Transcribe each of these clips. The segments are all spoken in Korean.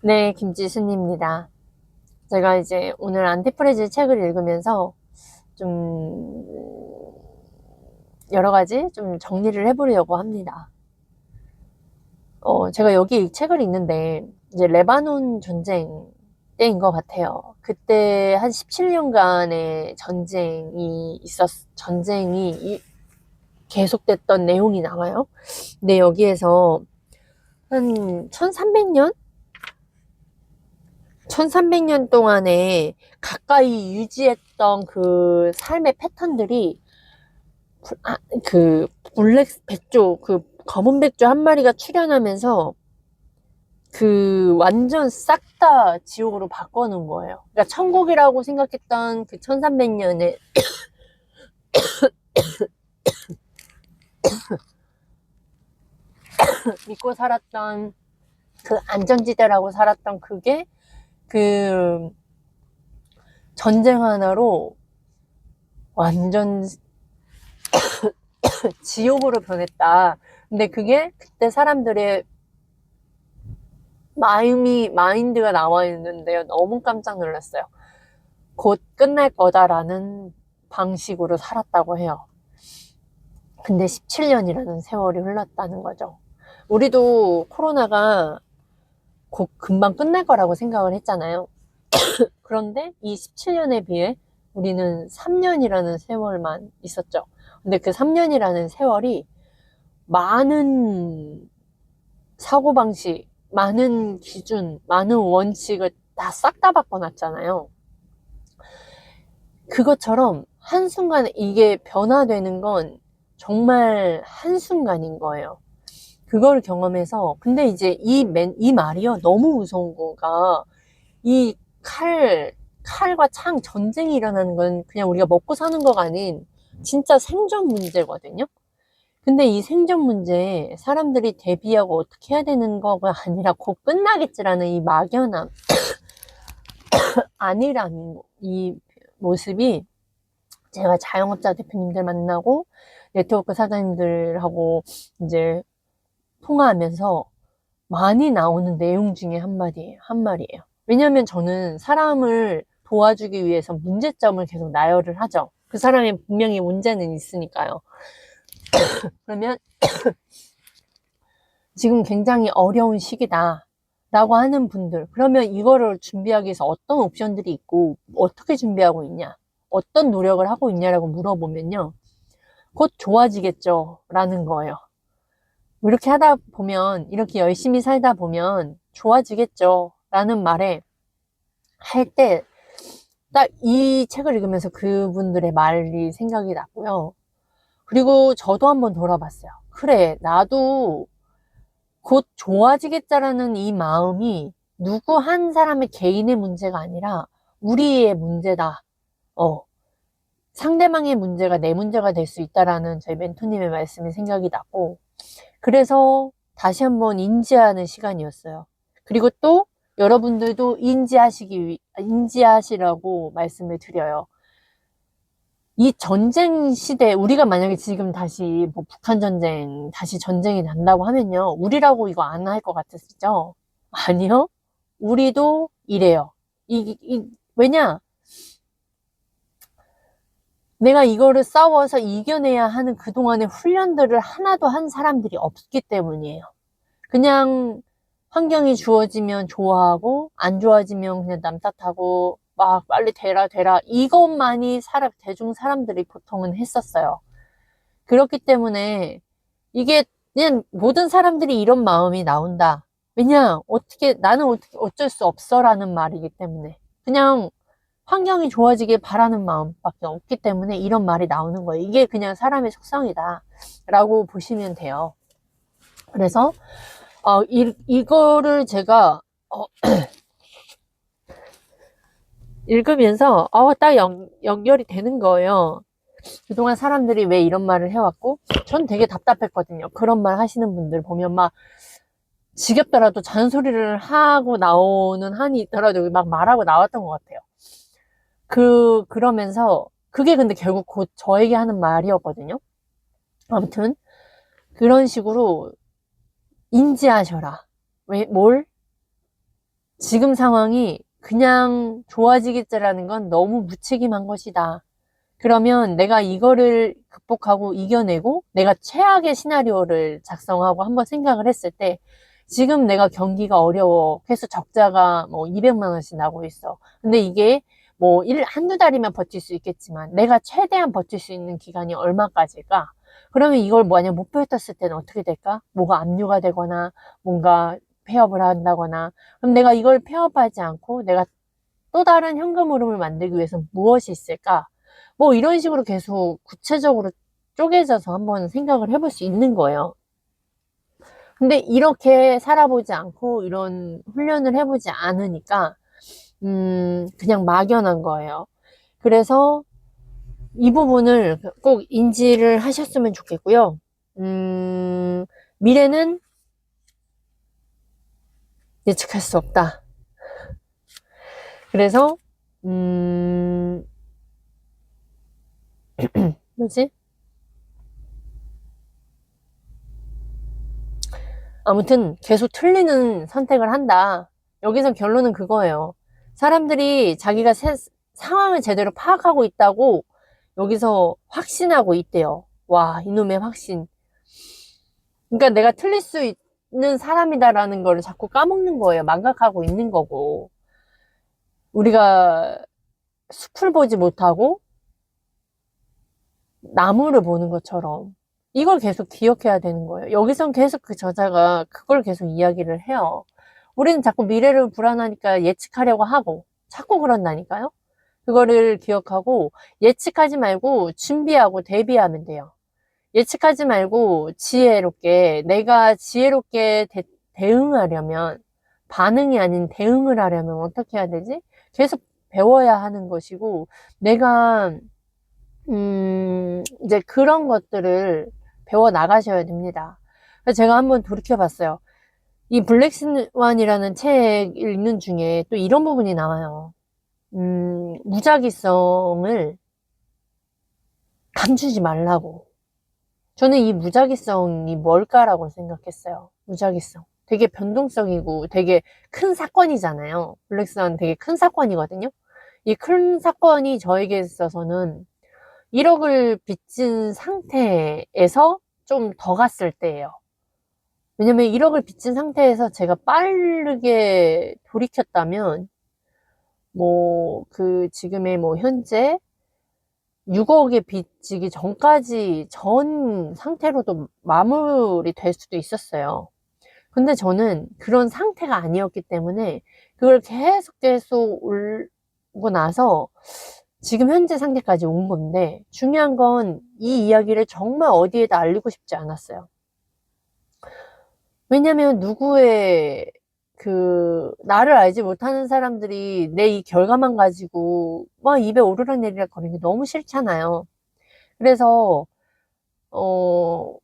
네, 김지순입니다. 제가 이제 오늘 안티프레즈 책을 읽으면서 좀 여러 가지 좀 정리를 해보려고 합니다. 제가 여기 이 책을 읽는데 이제 레바논 전쟁 때인 것 같아요. 그때 한 17년간의 전쟁이 계속됐던 내용이 나와요. 근데 여기에서 한 1300년? 1300년 동안에 가까이 유지했던 그 삶의 패턴들이 그 그 검은 백조 한 마리가 출현하면서 그 완전 싹 다 지옥으로 바꿔놓은 거예요. 그러니까 천국이라고 생각했던 그 1300년에 믿고 살았던 그 안전지대라고 살았던 그게 그 전쟁 하나로 완전 지옥으로 변했다. 근데 그게 그때 사람들의 마인드가 나와 있는데요. 너무 깜짝 놀랐어요. 곧 끝날 거다라는 방식으로 살았다고 해요. 근데 17년이라는 세월이 흘렀다는 거죠. 우리도 코로나가 곧 금방 끝날 거라고 생각을 했잖아요. 그런데 이 17년에 비해 우리는 3년이라는 세월만 있었죠. 근데 그 3년이라는 세월이 많은 사고방식, 많은 기준, 많은 원칙을 다 싹 다 바꿔놨잖아요. 그것처럼 한순간에 이게 변화되는 건 정말 한순간인 거예요. 그걸 경험해서, 근데 이제 이 말이요. 너무 무서운 거가, 이 칼과 창 전쟁이 일어나는 건 그냥 우리가 먹고 사는 거가 아닌 진짜 생존 문제거든요. 근데 이 생존 문제에 사람들이 대비하고 어떻게 해야 되는 거가 아니라 곧 끝나겠지라는 이 막연함, 아니라는 이 모습이 제가 자영업자 대표님들 만나고 네트워크 사장님들하고 이제 통화하면서 많이 나오는 내용 중에 한 말이에요. 왜냐하면 저는 사람을 도와주기 위해서 문제점을 계속 나열을 하죠. 그 사람이 분명히 문제는 있으니까요. 그러면 지금 굉장히 어려운 시기다 라고 하는 분들, 그러면 이거를 준비하기 위해서 어떤 옵션들이 있고 어떻게 준비하고 있냐, 어떤 노력을 하고 있냐라고 물어보면요, 곧 좋아지겠죠 라는 거예요. 이렇게 하다 보면, 이렇게 열심히 살다 보면 좋아지겠죠 라는 말에 할 때 딱 이 책을 읽으면서 그분들의 말이 생각이 났고요. 그리고 저도 한번 돌아봤어요. 그래, 나도 곧 좋아지겠다라는 이 마음이 누구 한 사람의 개인의 문제가 아니라 우리의 문제다. 상대방의 문제가 내 문제가 될 수 있다라는 저희 멘토님의 말씀이 생각이 났고, 그래서 다시 한번 인지하는 시간이었어요. 그리고 또 여러분들도 인지하시라고 말씀을 드려요. 이 전쟁 시대, 우리가 만약에 지금 다시 뭐 북한 전쟁, 다시 전쟁이 난다고 하면요, 우리라고 이거 안 할 것 같으시죠? 아니요. 우리도 이래요. 왜냐? 내가 이거를 싸워서 이겨내야 하는 그동안의 훈련들을 하나도 한 사람들이 없기 때문이에요. 그냥 환경이 주어지면 좋아하고, 안 좋아지면 그냥 남 탓하고, 막 빨리 되라 이것만이 대중 사람들이 보통은 했었어요. 그렇기 때문에 이게 그냥 모든 사람들이 이런 마음이 나온다. 왜냐, 나는 어떻게 어쩔 수 없어라는 말이기 때문에. 그냥 환경이 좋아지길 바라는 마음밖에 없기 때문에 이런 말이 나오는 거예요. 이게 그냥 사람의 속성이다 라고 보시면 돼요. 그래서 이거를 제가 읽으면서 딱 연결이 되는 거예요. 그동안 사람들이 왜 이런 말을 해왔고, 전 되게 답답했거든요. 그런 말 하시는 분들 보면 막 지겹더라도 잔소리를 하고 나오는 한이 있더라도 막 말하고 나왔던 것 같아요. 그러면서 그게 근데 결국 곧 저에게 하는 말이었거든요. 아무튼 그런 식으로 인지하셔라. 뭘? 지금 상황이 그냥 좋아지겠지라는 건 너무 무책임한 것이다. 그러면 내가 이거를 극복하고 이겨내고 내가 최악의 시나리오를 작성하고 한번 생각을 했을 때 지금 내가 경기가 어려워. 그래서 적자가 뭐 200만 원씩 나고 있어. 근데 이게 뭐 한두 달이면 버틸 수 있겠지만 내가 최대한 버틸 수 있는 기간이 얼마까지일까? 그러면 이걸 만약 못 버텼을 때는 어떻게 될까? 뭐가 압류가 되거나 뭔가 폐업을 한다거나 그럼 내가 이걸 폐업하지 않고 내가 또 다른 현금 흐름을 만들기 위해서 무엇이 있을까? 뭐 이런 식으로 계속 구체적으로 쪼개져서 한번 생각을 해볼 수 있는 거예요. 근데 이렇게 살아보지 않고 이런 훈련을 해보지 않으니까 그냥 막연한 거예요. 그래서 이 부분을 꼭 인지를 하셨으면 좋겠고요. 미래는 예측할 수 없다. 그래서 뭐지? 아무튼 계속 틀리는 선택을 한다. 여기서 결론은 그거예요. 사람들이 자기가 상황을 제대로 파악하고 있다고 여기서 확신하고 있대요. 와, 이놈의 확신. 그러니까 내가 틀릴 수 있는 사람이다라는 거를 자꾸 까먹는 거예요. 망각하고 있는 거고. 우리가 숲을 보지 못하고 나무를 보는 것처럼 이걸 계속 기억해야 되는 거예요. 여기선 계속 그 저자가 그걸 계속 이야기를 해요. 우리는 자꾸 미래를 불안하니까 예측하려고 하고 자꾸 그런다니까요. 그거를 기억하고 예측하지 말고 준비하고 대비하면 돼요. 예측하지 말고 지혜롭게 내가 지혜롭게 대응하려면 반응이 아닌 대응을 하려면 어떻게 해야 되지? 계속 배워야 하는 것이고 내가 이제 그런 것들을 배워 나가셔야 됩니다. 그래서 제가 한번 돌이켜 봤어요. 이 블랙스완이라는 책 읽는 중에 또 이런 부분이 나와요. 무작위성을 감추지 말라고. 저는 이 무작위성이 뭘까라고 생각했어요. 무작위성. 되게 변동성이고 되게 큰 사건이잖아요. 블랙스완 되게 큰 사건이거든요. 이 큰 사건이 저에게 있어서는 1억을 빚진 상태에서 좀 더 갔을 때예요. 왜냐면 1억을 빚진 상태에서 제가 빠르게 돌이켰다면 뭐 그 지금의 뭐 현재 6억에 빚지기 전까지 전 상태로도 마무리 될 수도 있었어요. 근데 저는 그런 상태가 아니었기 때문에 그걸 계속 올고 나서 지금 현재 상태까지 온 건데 중요한 건 이 이야기를 정말 어디에다 알리고 싶지 않았어요. 왜냐면 누구의 나를 알지 못하는 사람들이 내 이 결과만 가지고 막 입에 오르락내리락 거리는 게 너무 싫잖아요. 그래서 어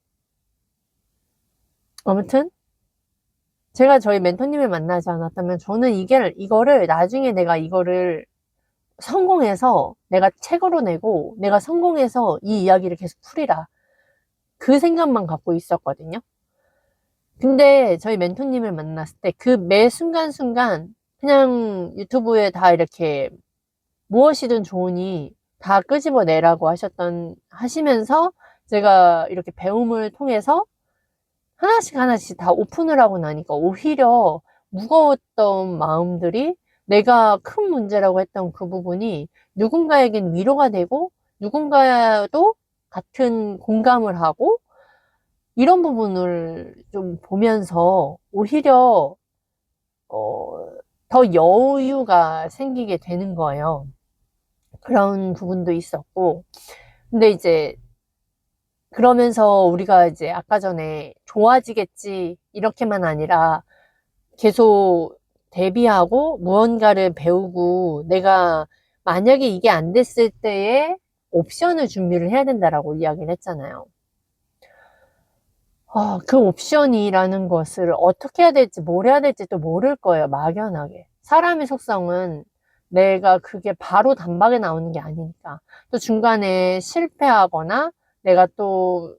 아무튼 제가 저희 멘토님을 만나지 않았다면 저는 이거를 나중에 내가 이거를 성공해서 내가 책으로 내고 내가 성공해서 이 이야기를 계속 풀이라 그 생각만 갖고 있었거든요. 근데 저희 멘토님을 만났을 때 그 매 순간순간 그냥 유튜브에 다 이렇게 무엇이든 좋으니 다 끄집어내라고 하시면서 제가 이렇게 배움을 통해서 하나씩 하나씩 다 오픈을 하고 나니까 오히려 무거웠던 마음들이 내가 큰 문제라고 했던 그 부분이 누군가에겐 위로가 되고 누군가도 같은 공감을 하고 이런 부분을 좀 보면서 오히려 더 여유가 생기게 되는 거예요. 그런 부분도 있었고 근데 이제 그러면서 우리가 이제 아까 전에 좋아지겠지 이렇게만 아니라 계속 대비하고 무언가를 배우고 내가 만약에 이게 안 됐을 때에 옵션을 준비를 해야 된다라고 이야기를 했잖아요. 그 옵션이라는 것을 어떻게 해야 될지 뭘 해야 될지 또 모를 거예요. 막연하게. 사람의 속성은 내가 그게 바로 단박에 나오는 게 아니니까. 또 중간에 실패하거나 내가 또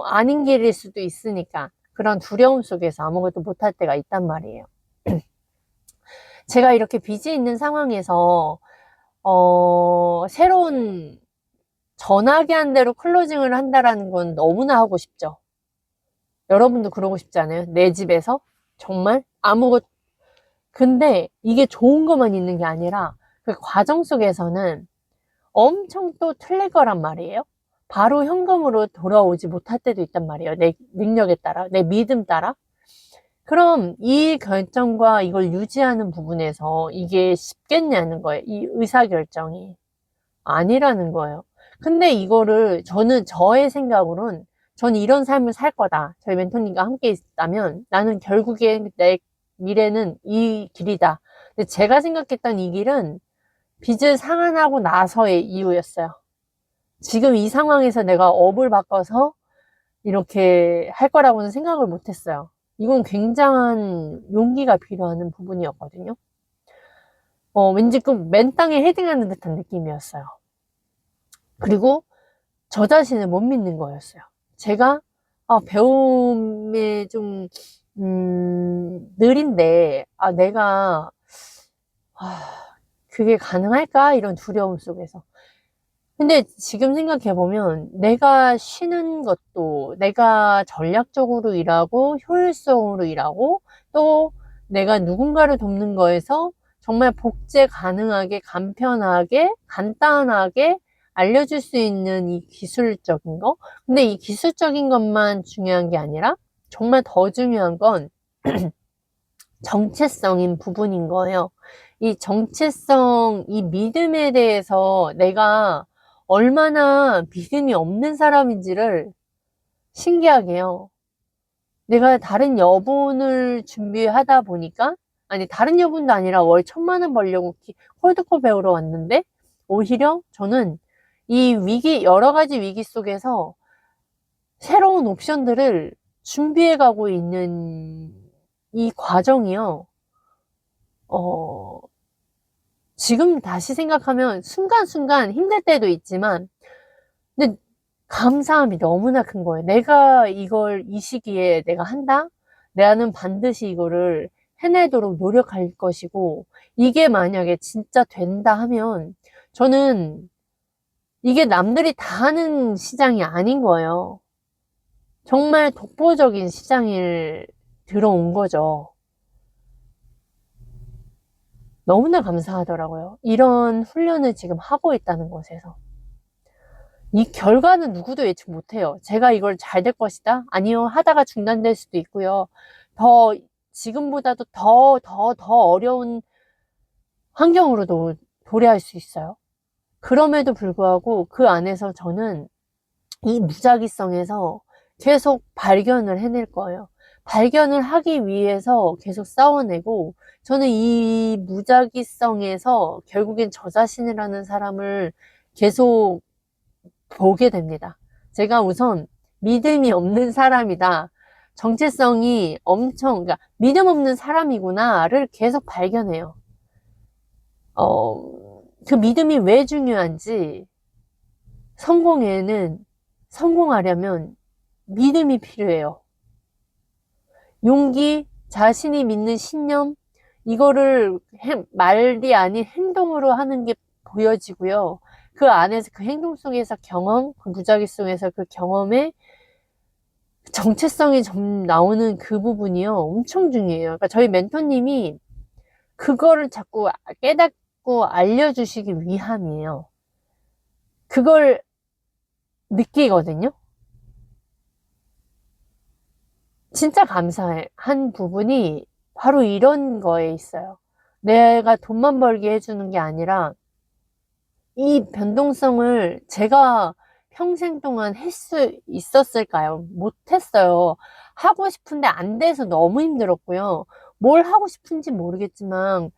아닌 길일 수도 있으니까 그런 두려움 속에서 아무것도 못할 때가 있단 말이에요. 제가 이렇게 빚이 있는 상황에서 새로운 전화기 한 대로 클로징을 한다라는 건 너무나 하고 싶죠. 여러분도 그러고 싶지 않아요? 내 집에서? 정말? 근데 이게 좋은 것만 있는 게 아니라 그 과정 속에서는 엄청 또 틀릴 거란 말이에요. 바로 현금으로 돌아오지 못할 때도 있단 말이에요. 내 능력에 따라, 내 믿음 따라. 그럼 이 결정과 이걸 유지하는 부분에서 이게 쉽겠냐는 거예요. 이 의사결정이. 아니라는 거예요. 근데 이거를 저는 저의 생각으론 전 이런 삶을 살 거다. 저희 멘토님과 함께 있다면 나는 결국에 내 미래는 이 길이다. 근데 제가 생각했던 이 길은 빚을 상환하고 나서의 이유였어요. 지금 이 상황에서 내가 업을 바꿔서 이렇게 할 거라고는 생각을 못 했어요. 이건 굉장한 용기가 필요한 부분이었거든요. 왠지 그 맨 땅에 헤딩하는 듯한 느낌이었어요. 그리고 저 자신을 못 믿는 거였어요. 제가 배움에 좀 느린데 내가 그게 가능할까? 이런 두려움 속에서. 근데 지금 생각해보면 내가 쉬는 것도 내가 전략적으로 일하고 효율성으로 일하고 또 내가 누군가를 돕는 거에서 정말 복제 가능하게 간편하게 간단하게 알려줄 수 있는 이 기술적인 거. 근데 이 기술적인 것만 중요한 게 아니라 정말 더 중요한 건 정체성인 부분인 거예요. 이 정체성, 이 믿음에 대해서 내가 얼마나 믿음이 없는 사람인지를 신기하게요. 내가 다른 여분을 준비하다 보니까, 아니, 다른 여분도 아니라 월 1,000만 원 벌려고 콜드콜 배우러 왔는데, 오히려 저는 이 위기, 여러 가지 위기 속에서 새로운 옵션들을 준비해 가고 있는 이 과정이요. 지금 다시 생각하면 순간순간 힘들 때도 있지만, 근데 감사함이 너무나 큰 거예요. 내가 이걸 이 시기에 내가 한다? 나는 반드시 이거를 해내도록 노력할 것이고, 이게 만약에 진짜 된다 하면, 저는 이게 남들이 다 하는 시장이 아닌 거예요. 정말 독보적인 시장을 들어온 거죠. 너무나 감사하더라고요. 이런 훈련을 지금 하고 있다는 것에서. 이 결과는 누구도 예측 못해요. 제가 이걸 잘 될 것이다? 아니요. 하다가 중단될 수도 있고요. 지금보다도 더 어려운 환경으로도 도래할 수 있어요. 그럼에도 불구하고 그 안에서 저는 이 무작위성에서 계속 발견을 해낼 거예요. 발견을 하기 위해서 계속 싸워내고, 저는 이 무작위성에서 결국엔 저 자신이라는 사람을 계속 보게 됩니다. 제가 우선 믿음이 없는 사람이다. 정체성이 그러니까 믿음 없는 사람이구나를 계속 발견해요. 그 믿음이 왜 중요한지, 성공하려면 믿음이 필요해요. 용기, 자신이 믿는 신념, 이거를 말이 아닌 행동으로 하는 게 보여지고요. 그 안에서 그 행동 속에서 그 무작위 속에서 그 경험의 정체성이 좀 나오는 그 부분이요. 엄청 중요해요. 그러니까 저희 멘토님이 그거를 자꾸 깨닫고 알려주시기 위함이에요. 그걸 느끼거든요. 진짜 감사한 부분이 바로 이런 거에 있어요. 내가 돈만 벌게 해주는 게 아니라 이 변동성을 제가 평생 동안 할 수 있었을까요? 못했어요. 하고 싶은데 안 돼서 너무 힘들었고요. 뭘 하고 싶은지 모르겠지만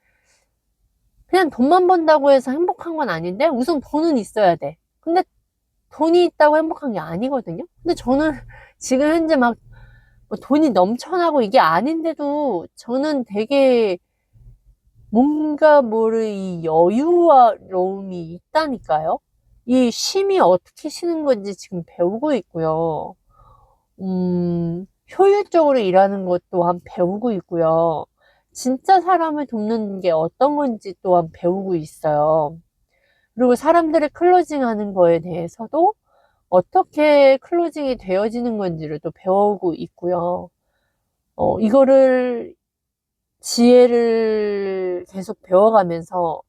그냥 돈만 번다고 해서 행복한 건 아닌데 우선 돈은 있어야 돼. 근데 돈이 있다고 행복한 게 아니거든요. 근데 저는 지금 현재 막 돈이 넘쳐나고 이게 아닌데도 저는 되게 뭔가 모를 이 여유로움이 있다니까요. 이 쉼이 어떻게 쉬는 건지 지금 배우고 있고요. 효율적으로 일하는 것 또한 배우고 있고요. 진짜 사람을 돕는 게 어떤 건지 또한 배우고 있어요. 그리고 사람들을 클로징하는 거에 대해서도 어떻게 클로징이 되어지는 건지를 또 배우고 있고요. 이거를 지혜를 계속 배워가면서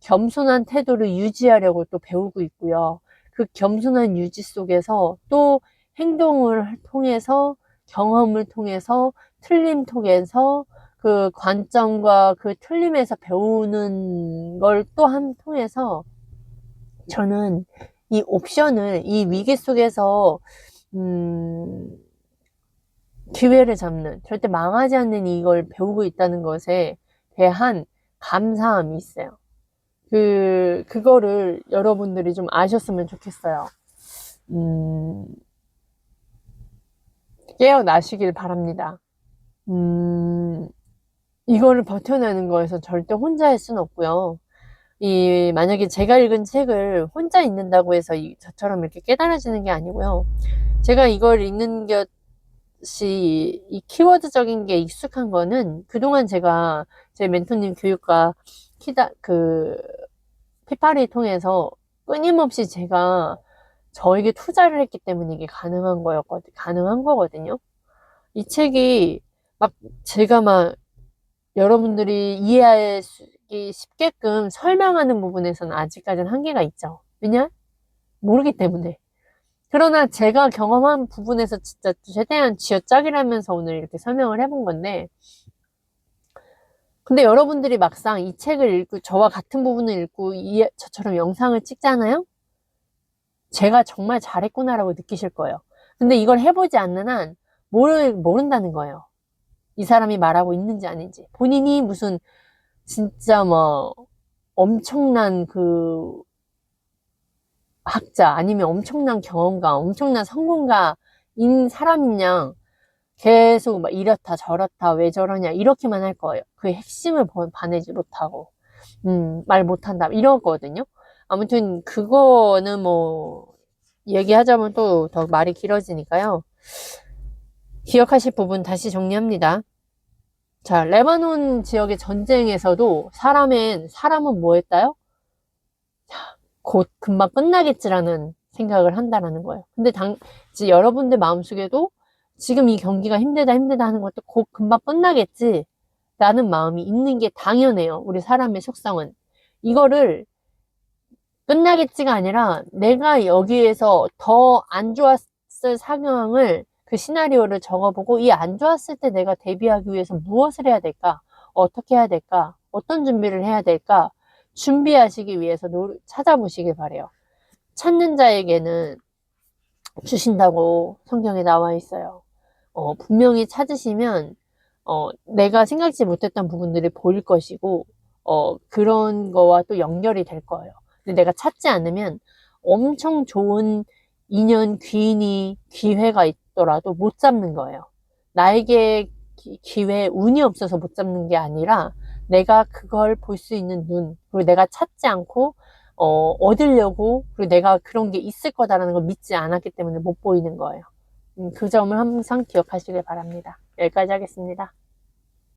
겸손한 태도를 유지하려고 또 배우고 있고요. 그 겸손한 유지 속에서 또 행동을 통해서, 경험을 통해서, 틀림 통해서, 그 관점과 그 틀림에서 배우는 걸 또 한 통해서 저는 이 옵션을 이 위기 속에서 기회를 잡는, 절대 망하지 않는 이걸 배우고 있다는 것에 대한 감사함이 있어요. 그거를 여러분들이 좀 아셨으면 좋겠어요. 깨어나시길 바랍니다. 이거를 버텨내는 거에서 절대 혼자 할 수는 없고요. 만약에 제가 읽은 책을 혼자 읽는다고 해서 저처럼 이렇게 깨달아지는 게 아니고요. 제가 이걸 읽는 것이, 이 키워드적인 게 익숙한 거는 그동안 제가 제 멘토님 교육과 피파리 통해서 끊임없이 제가 저에게 투자를 했기 때문에 이게 가능한 거거든요. 이 책이 제가 여러분들이 이해하기 쉽게끔 설명하는 부분에서는 아직까지는 한계가 있죠. 왜냐? 모르기 때문에. 그러나 제가 경험한 부분에서 진짜 최대한 쥐어짜기라면서 오늘 이렇게 설명을 해본 건데, 근데 여러분들이 막상 이 책을 읽고 저와 같은 부분을 읽고 저처럼 영상을 찍잖아요? 제가 정말 잘했구나라고 느끼실 거예요. 근데 이걸 해보지 않는 한 모른다는 거예요. 이 사람이 말하고 있는지 아닌지. 본인이 무슨 진짜 엄청난 학자 아니면 엄청난 경험가, 엄청난 성공가인 사람인 양 계속 이렇다 저렇다 왜 저러냐 이렇게만 할 거예요. 그 핵심을 봐내지 못하고 말 못한다 이러거든요. 아무튼 그거는 얘기하자면 또 더 말이 길어지니까요. 기억하실 부분 다시 정리합니다. 자, 레바논 지역의 전쟁에서도 사람은 뭐 했다요? 곧 금방 끝나겠지라는 생각을 한다라는 거예요. 근데 이제 여러분들 마음속에도 지금 이 경기가 힘들다 하는 것도 곧 금방 끝나겠지 라는 마음이 있는 게 당연해요. 우리 사람의 속성은. 이거를 끝나겠지가 아니라 내가 여기에서 더 안 좋았을 상황을 그 시나리오를 적어보고 이 안 좋았을 때 내가 대비하기 위해서 무엇을 해야 될까? 어떻게 해야 될까? 어떤 준비를 해야 될까? 준비하시기 위해서 찾아보시길 바래요. 찾는 자에게는 주신다고 성경에 나와 있어요. 분명히 찾으시면 내가 생각지 못했던 부분들이 보일 것이고 그런 거와 또 연결이 될 거예요. 근데 내가 찾지 않으면 엄청 좋은 인연, 기회가 있더라도 못 잡는 거예요. 나에게 기회, 운이 없어서 못 잡는 게 아니라 내가 그걸 볼 수 있는 눈, 그리고 내가 찾지 않고 얻으려고, 그리고 내가 그런 게 있을 거다라는 걸 믿지 않았기 때문에 못 보이는 거예요. 그 점을 항상 기억하시길 바랍니다. 여기까지 하겠습니다.